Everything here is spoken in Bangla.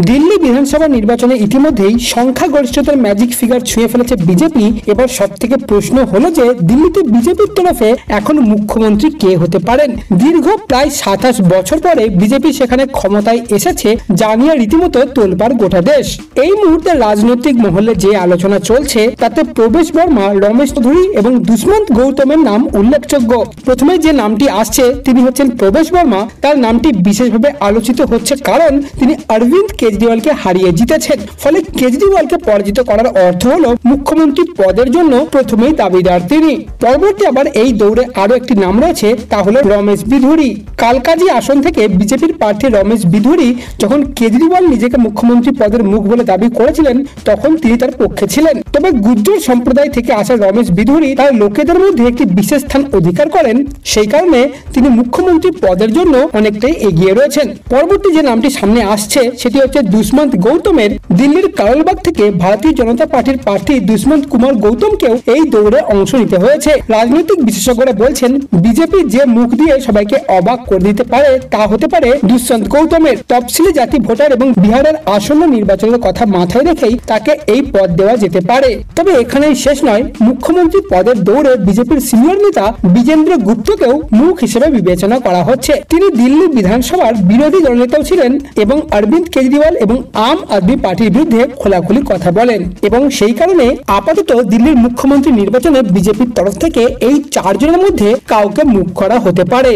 দিল্লি বিধানসভা নির্বাচনে ইতিমধ্যেই সংখ্যাগরিষ্ঠতার ম্যাজিক ফিগার ছুঁয়ে ফেলেছে বিজেপি। এবার সবথেকে প্রশ্ন হলো যে দিল্লিতে বিজেপির তরফে এখন মুখ্যমন্ত্রী কে হতে পারেন। দীর্ঘ প্রায় 27 বছর পরে বিজেপি সেখানে ক্ষমতায় এসেছে, যা নিয়ে রীতিমতো তোলপাড় গোটা দেশ। এই মুহূর্তে রাজনৈতিক মহলে যে আলোচনা চলছে তাতে প্রবেশ বর্মা, রমেশ চৌধুরী এবং দুষ্মন্ত গৌতমের নাম উল্লেখযোগ্য। প্রথমে যে নামটি আসছে তিনি হচ্ছেন প্রবেশ বর্মা। তার নামটি বিশেষভাবে আলোচিত হচ্ছে কারণ তিনি অরবিন্দ কেজরিওয়ালকে হারিয়ে জিতেছেন। ফলে কেজরিওয়ালকে পরাজিত করার অর্থ হলো মুখ্যমন্ত্রী পদের জন্য প্রথমেই দাবিদার তিনি। পরবর্তী আবার এই দৌড়ে আরো একটি নাম রয়েছে, তা হলো রমেশ বিধুরি। কালকাজি আসন থেকে বিজেপির প্রার্থী রমেশ বিধুরি যখন কেজরিওয়াল নিজেকে মুখ্যমন্ত্রী পদের মুখ বলে দাবি করেছিলেন তখন তিনি তার পক্ষে ছিলেন। তবে গুর্জর সম্প্রদায় থেকে আসা রমেশ বিধুরি তার লোকেদের মধ্যে একটি বিশেষ স্থান অধিকার করেন, সেই কারণে তিনি মুখ্যমন্ত্রী পদের জন্য অনেকটাই এগিয়ে রয়েছেন। পরবর্তী যে নামটি সামনে আসছে সেটি হচ্ছে দুষ্মন্ত গৌতমের। দিল্লির কারলবাগ থেকে ভারতীয় জনতা পার্টির প্রার্থী দুষ্মন্ত কুমার গৌতমকেও এই দৌড়ে অংশ নিতে হয়েছে। রাজনৈতিক বিশেষজ্ঞরা বলছেন বিজেপি যে মুখ দিয়ে সবাইকে অবাক করে দিতে পারে তা হতে পারে দুষ্মন্ত গৌতমের। তফসিলি জাতি ভোটার এবং বিহারের আসন্ন নির্বাচনের কথা মাথায় রেখেই তাকে এই পদ দেওয়া যেতে পারে। তবে এখানেই শেষ নয়, মুখ্যমন্ত্রী পদের দৌড়ে বিজেপির সিনিয়র নেতা বিজেন্দ্র গুপ্তকেও মুখ হিসেবে বিবেচনা করা হচ্ছে। তিনি দিল্লি বিধানসভার বিরোধী দলনেতাও ছিলেন এবং অরবিন্দ কেজরিওয়াল এবং আম আদমি পার্টির বিরুদ্ধে খোলাখুলি কথা বলেন এবং সেই কারণে আপাতত দিল্লির মুখ্যমন্ত্রী নির্বাচনে বিজেপির তরফ থেকে এই 4 জনের মধ্যে কাউকে মুখ করা হতে পারে।